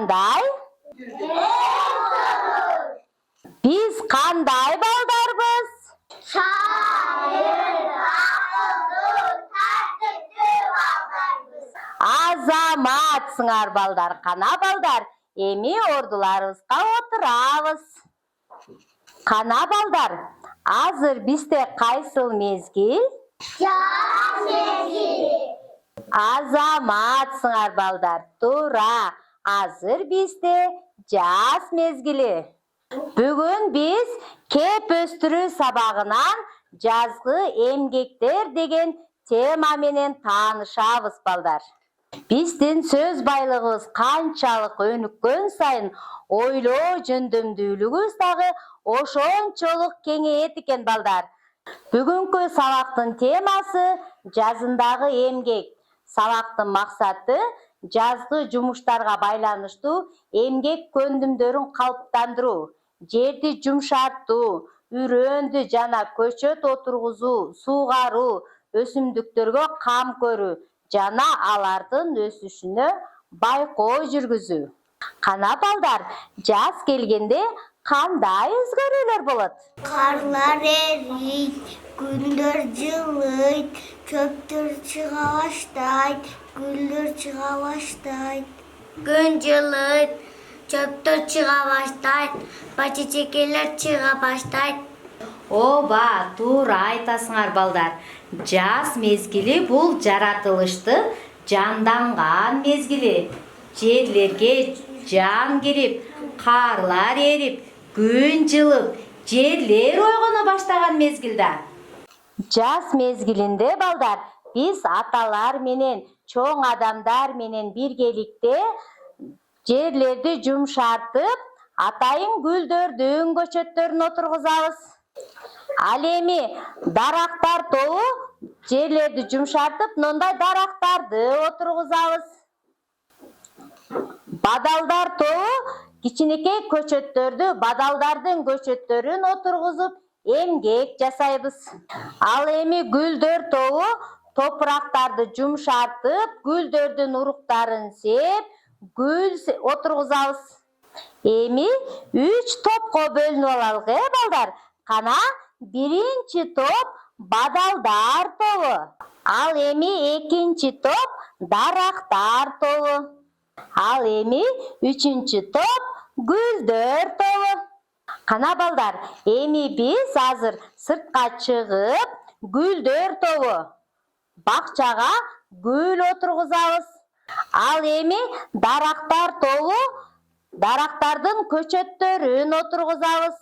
кандай? Биз кандай балдарбыз? Шайыр, акылдуу, тартиптүү балдарбыз. Азаматсыңар балдар, кана балдар, эми ордуларыбызга отурабыз. Кана балдар, азыр бизде кайсыл мезгил? Жаз мезгили. Азаматсыңар балдар, туура, азыр бизде жаз мезгили. Бүгүн биз кеп өстүрүү сабагынан жазгы эмгектер деген тема менен таанышабыз балдар. Биздин сөз байлыгыбыз канчалык өнүккөн сайын ойлоо жөндөмдүүлүгүбүз дагы ошончолук кеңейет экен балдар. Бүгүнкү сабактын темасы жазындагы эмгек. Сабактын максаты жазгы жумуштарга байланыштуу эмгек көндүмдөрүн калыптандыруу, жерди жумшартуу, үрөндү жана көчөт отургузуу, суугаруу, өсүмдүктөргө кам көрүү жана алардын өсүшүнө байкоо жүргүзүү. Кана балдар, жаз келгенде кандай өзгөрүүлөр болот? Карлар эрийт, күндөр жылыйт, чөптөр чыга баштайт, гүлдөр чыга баштайт. Күн жылыйт, чөптөр чыга баштайт, бачечекелер чыга баштайт. Ооба, туура айтасыңар балдар. Жаз мезгили бул жаратылышты жанданган мезгили. Жерлерге жан кирип, карлар эрип, күн жылып, жерлер ойгоно баштаган мезгилде. Жаз мезгилинде балдар, биз аталар менен, чоң адамдар менен биргеликте жерлерди жумшартып, атайын гүлдөрдүн көчөттөрүн отургузабыз. Ал эми дарактар тобу жерлерди жумшартып, мындай дарактарды отургузабыз. Бадалдар тобу кичинекей көчөттөрдү, бадалдардын көчөттөрүн отургузуп, эмгек жасайбыз. Ал эми гүлдөр тобу топурактарды жумшартып, гүлдөрдүн уруктарын сеп, гүл отургузабыз. Эми 3 топко бөлүнүп алалык, балдар. Кана, биринчи топ бадалдар тобу. Ал эми экинчи топ дарактар тобу. Ал эми 3-чү топ гүлдөр тобу. Кана балдар, эми биз азыр сыртка чыгып, гүлдөр тобу бакчага гүл отургузабыз. Ал эми дарактар тобу дарактардын көчөттөрүн отургузабыз.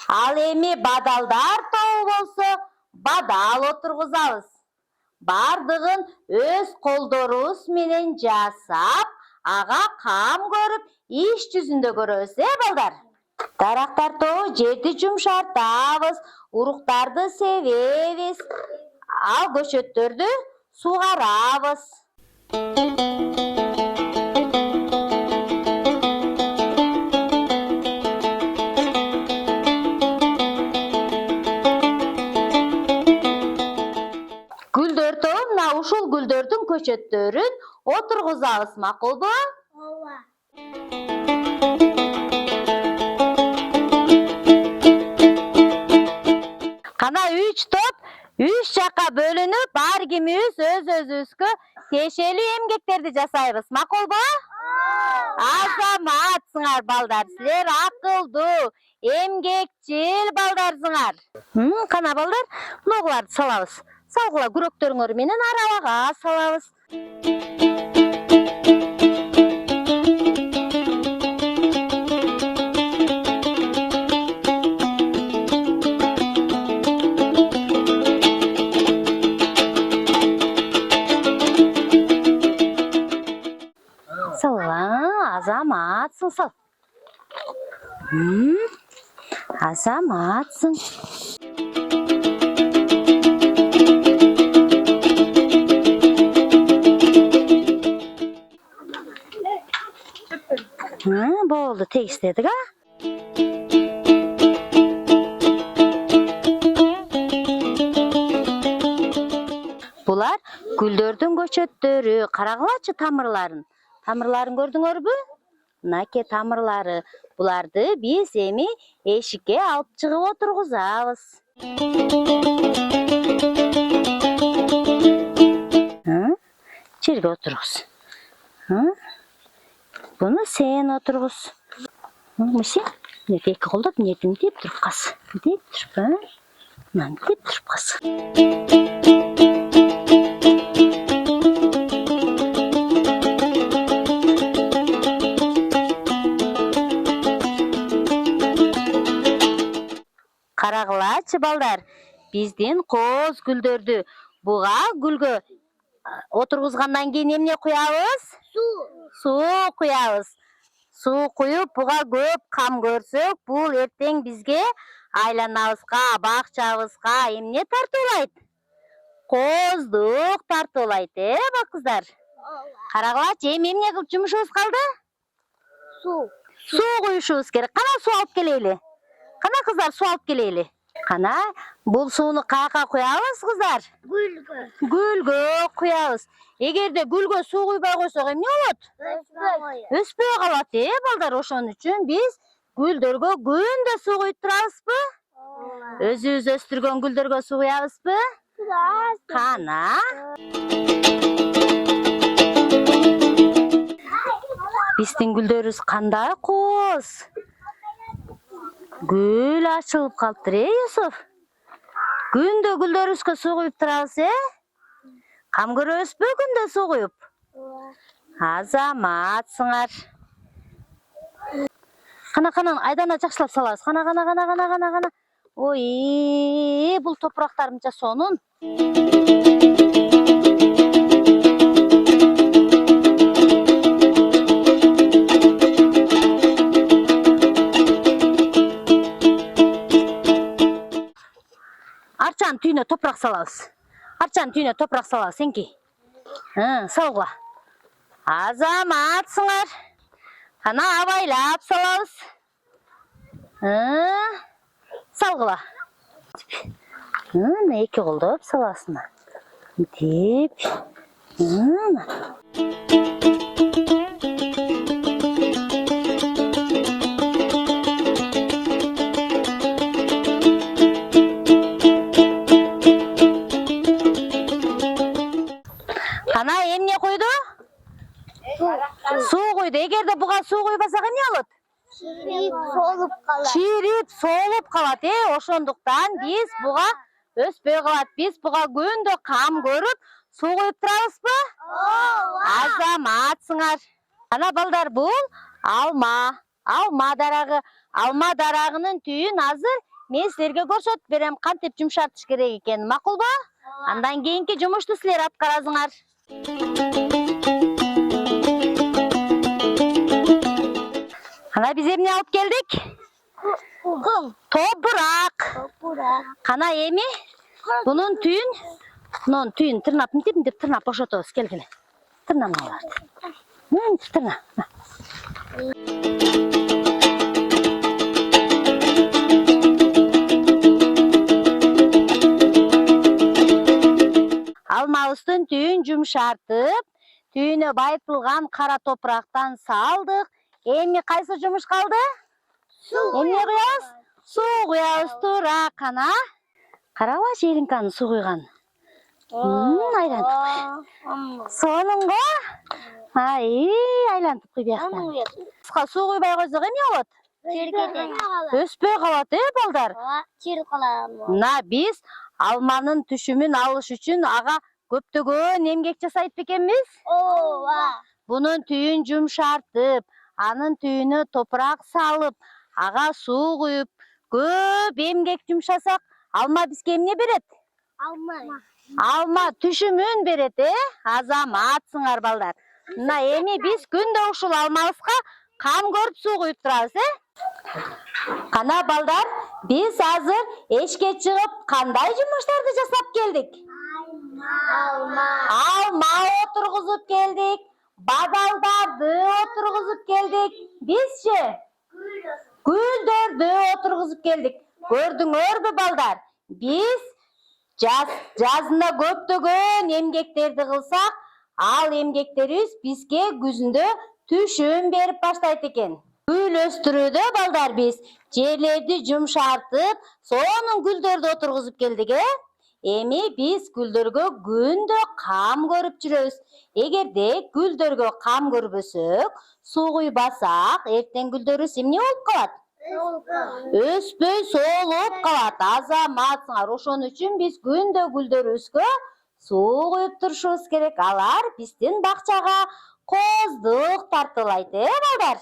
Ал эми бадалдар тобу болсо бадал отургузабыз. Бардыгын өз колдорубуз менен жасап, ага кам көрүп, иш жүзүндө көрөбүз, балдар. Дарактар тобу жерди жумшартабыз, уруктарды себебиз, ал көчөттөрдү суугарабыз. Гүлдөр тобу мына ушул гүлдөрдүн көчөттөрүн отургузабыз, макулбу? Ооба. Кана 3 топ 3 жакка бөлүнүп, ар кимибиз өз-өзүбүзгө тиешелүү эмгектерди жасайбыз, макулбу? Азаматсыңар балдар, силер акылдуу, эмгекчил балдарсыңар. Кана балдар, мынагуларды салабыз. Салгыла күрөктөрүңөр менен арабага салабыз. Азаматсың, сал. Азаматсың. Болду, тегистедик, а? Булар гүлдөрдүн көчөттөрү, карагылачы тамырларын. Тамырларын көрдүңөрбү? Мынаке тамырлары. Буларды биз эми эшикке алып чыгып отургузабыз. Жерге отургуз. Буну сен отургуз. Мысе? Эки колдоп нетин деп туруп калсын. Деп туруп, Мынаны деп туруп калсын. Карагылачы балдар, биздин кооз гүлдөрдү буга гүлгө отургузгандан кийин эмне куябыз? Суу куябыз. Суу куюп, буга көп кам көрсөк, бул эртең бизге айланабызга, бакчабызга эмне тартуулайт? Кооздук тартуулайт, кыздар? Карагылачы, эми эмне кылып жумушубуз калды? Суу куюшубуз керек. Кана суу алып келели. Кана кыздар, суу алып келели. Кана, бул сууну каяка куябыз, кыздар? Гүлгө куябыз. Эгерде гүлгө суу куйбай койсок эмне болот? Өспөй калат, балдар. Ошон үчүн биз гүлдөргө күндө суу куюп турабызбы? Өзүбүз өстүргөн гүлдөргө суу куябызбы? Кана. Биздин гүлдөрүбүз кандай кооз? Гүл ачылып калыптыр, Юсуф? Күндө гүлдөрүбүзгө суу куюп турабыз, Кам көрөбүзбү күндө суу куюп? Азаматсыңар. Кана, айдана жакшылап салабыз. Кана. Ой, бул топурактар мынча сонун. Арчанын түйүнө топурак салабыз. Сенки. Салгыла. Азаматсыңар. Кана абайлап салабыз. Салгыла. Эки колдоп саласына. Деп. Кана эмне койду? Суу койду. Эгерде буга суу куйбасак эмне болот? Чирип, солуп калат, Ошондуктан биз буга өспөй калат. Биз буга күндө кам көрүп, суу куюп турабызбы? Азаматсыңар. Ана балдар, бул алма дарагы. Алма дарагынын түйүн азыр мен силерге көрсөтүп берем, кантип жумшартыш керек экенин. Макулбу? Андан кийинки жумушту силер аткаразыңар. Кана биз эмне алып келдик? Топурак. Кана эми бунун түйүн тырнап, мынтип тырнап бошотобуз. Келгиле. Тырнам аларды. Мынтип тырна. Алмабыздын түйүн жумшартып, түйүнө байытылган кара топурактан салдык. Эми кайсы жумуш калды? Эмне куябыз? Суу куябыз. Туура, кана. Карабачы Элинканын суу куйганын. Айлантып куй. Сонунго? Айлантып куй бияктан. Суу куйбай койсок эмне болот? Өспөй калат, балдар? Чирип калат. Мына биз алманын түшүмүн алыш үчүн ага көптөгөн эмгек жасайт бекенбиз? Бунун түйүн жумшартып, анын түйүнө топурак салып, ага суу куюп, көп эмгек жумшасак, алма бизге эмне берет? Алма түшүмүн берет, Азаматсыңар балдар. Мына эми биз күндө ушул алмабызга кам көрүп суу куюп турабыз, Кана балдар, биз азыр эшикке чыгып кандай жумуштарды жасап келдик? Алма отургузуп келдик, бадалдарды отургузуп келдик. Бизчи гүлдөрдү отургузуп келдик. Көрдүңөрбү балдар? Биз жазында көптөгөн эмгектерди кылсак, Ал эмгектерибиз бизге күзүндө түшүм берип баштайт экен. Гүл өстүрүүдө балдар биз жерлерди жумшартып, сонун гүлдөрдү отургузуп келдик, Эми биз гүлдөргө күндө кам көрүп жүрөбүз. Эгерде гүлдөргө кам көрбөсөк, суу куйбасак, эртең гүлдөрүбүз эмне болуп калат? Өспөй соолуп калат. Азаматсыңар, ошон үчүн биз күндө гүлдөрүбүзгө суу куюп турушубуз керек. Алар биздин бакчага коздук тартуулайт, балдар?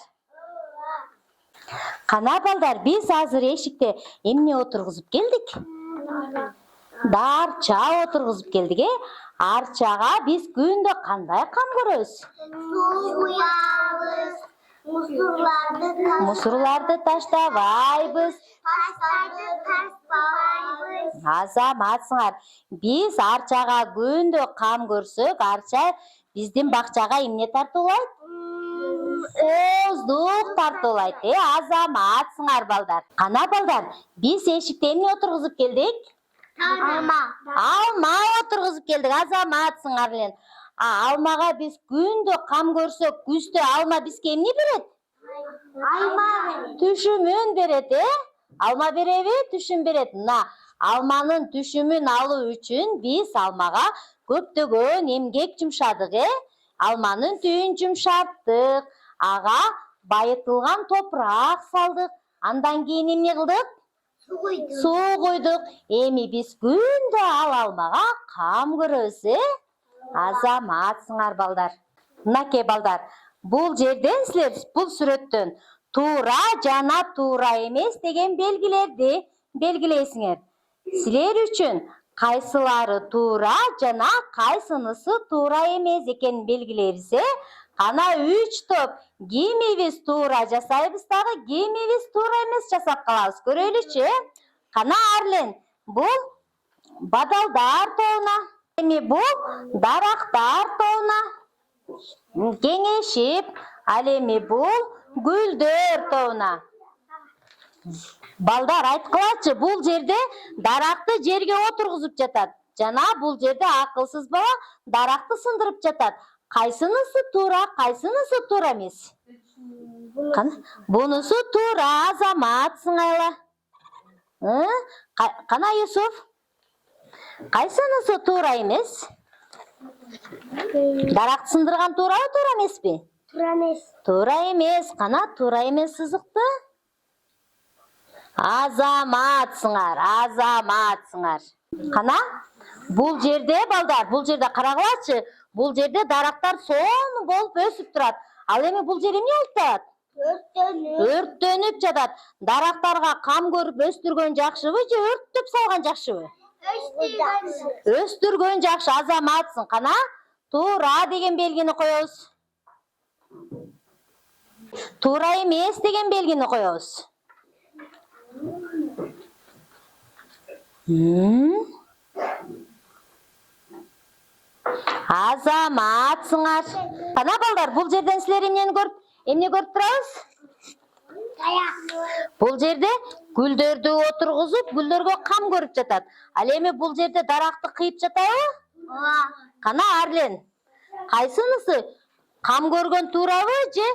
Кана балдар, биз азыр эшикте эмне отургузуп келдик? Дарча отургузуп келдик, Арчага биз күндө кандай кам көрөбүз? Суу куябыз, Мусурларды таштабайбыз. таштарды таштабайбыз. Азаматсыңар, биз Арчага күндө кам көрсөк, Арча биздин бакчага эмне тартуулайт? Коздук тартуулайт, азаматсыңар балдар. Кана балдар, биз эшикте эмне отургузуп келдик? Алма отургузуп келдик, азаматсыңар элен. Алмага биз күндө кам көрсөк, күздө алма бизге эмне берет? Түшүмүн берет, Алма береби, түшүм берет. Алманын түшүмүн алуу үчүн биз алмага көптөгөн эмгек жумшадык, Алманын түйүн жумшаттык, ага байытылган топурак салдык. Андан кийин эмне кылдык? Суу куйдук. Эми биз күндө ал алмага кам көрөбүз, Азаматсыңар балдар. Мынакей балдар, бул жерден силер бул сүрөттөн туура жана туура эмес деген белгилерди белгилейсиңер. Силер үчүн кайсылары туура жана кайсынысы туура эмес экенин белгилейбиз, Кана 3 топ кимибиз туура жасайбыз дагы, кимибиз туура эмес жасап калабыз. Көрөлүчү? Кана Арлен, бул бадалдар тобуна, эми бул дарактар тобуна кеңешип, ал эми бул гүлдөр тобуна. Балдар, айткылачы, бул жерде даракты жерге отургузуп жатат. Жана бул жерде акылсыз бала даракты сындырып жатат. Кайсынысы туура, кайсынысы туура эмес? Бунусу туура, азаматсыңар. Кана Юсуф, кайсынысы туура эмес? Даракты сындырган туурабы, туура эмеспи? Туура эмес. Туура эмес. Кана туура эмес сызыкты? Азаматсыңар, азаматсыңар. Кана бул жерде балдар, бул жерде карагылачы, бул жерде дарактар сонун болуп өсүп турат. Ал эми бул жер эмне болуп атат? Өрттөнүп жатат. Дарактарга кам көрүп өстүргөн жакшыбы же өрттөп салган жакшыбы? Өстүргөн жакшы, азаматсың. Кана туура деген белгини коебуз. Туура эмес деген белгини коебуз. Азаматсыңар. Кана балдар, бул жерден силер эмне көрүп турабыз? Бул жерде гүлдөрдү отургузуп, гүлдөргө кам көрүп жатат. Ал эми бул жерде даракты кыйып жатабы? Кана Арлен, кайсынысы кам көргөн туурабы же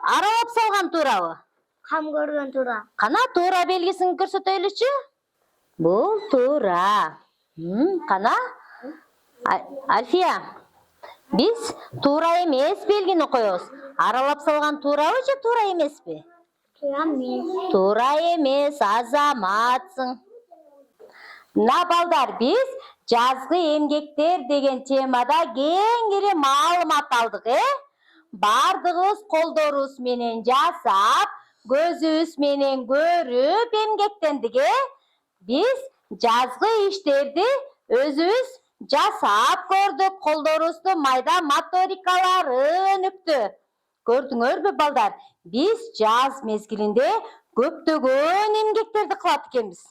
аралап салган туурабы? Кам көргөн туура. Кана туура белгисин көрсөтөлүчү? Бул туура. Кана Альфия, биз туура эмес белгини коебуз. Аралап салган туурабы же туура эмеспи? Туура эмес. Туура эмес, азаматсың. Мына балдар, биз жазгы эмгектер деген темада кеңири маалымат алдык, Бардыгыбыз колдорубуз менен жасап, көзүбүз менен көрүп эмгектендик, Биз жазгы иштерди өзүбүз жасап көрдүк, колдорубузду майда моторикалары өнүктү. Көрдүңөрбү балдар? Биз жаз мезгилинде көптөгөн эмгектерди кылат экенбиз.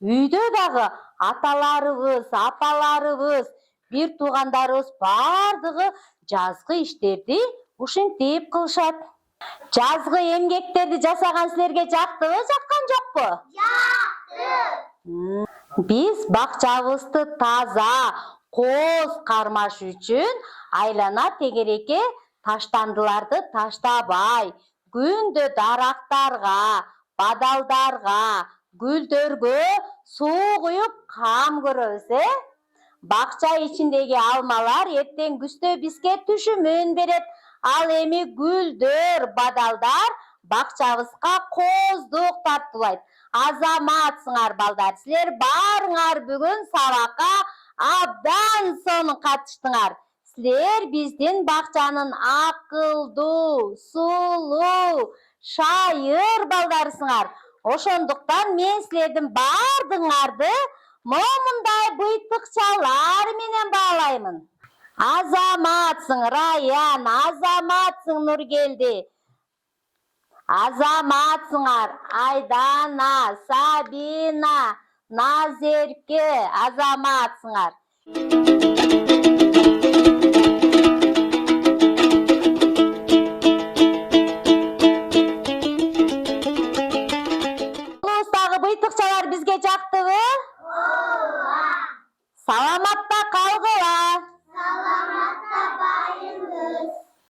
Үйдө дагы аталарыбыз, апаларыбыз, бир туугандарыбыз бардыгы жазгы иштерди ушинтип кылышат. Жазгы эмгектерди жасаган силерге жактыбы, жаккан жокпу? Жакты. Биз бакчабызды таза, кооз кармаш үчүн айлана тегереке таштандыларды таштабай, күндө дарактарга, бадалдарга, гүлдөргө суу куюп кам көрөбүз, Бакча ичиндеги алмалар эртең күздө бизге түшүмүн берет. Ал эми гүлдөр, бадалдар бакчабызга кооздук тартуулайт. Азаматсыңар балдар, силер баарыңар бүгүн сабакка абдан сонун катыштыңар. Силер биздин бакчанын акылдуу, сулуу, шайыр балдарысыңар. Ошондуктан мен силердин баардыгыңарды момундай быйтыкчалар менен баалаймын. Азаматсың Раян, азаматсың Нургелди, азаматсыңар Айдана, Сабина, Назерке, азаматсыңар.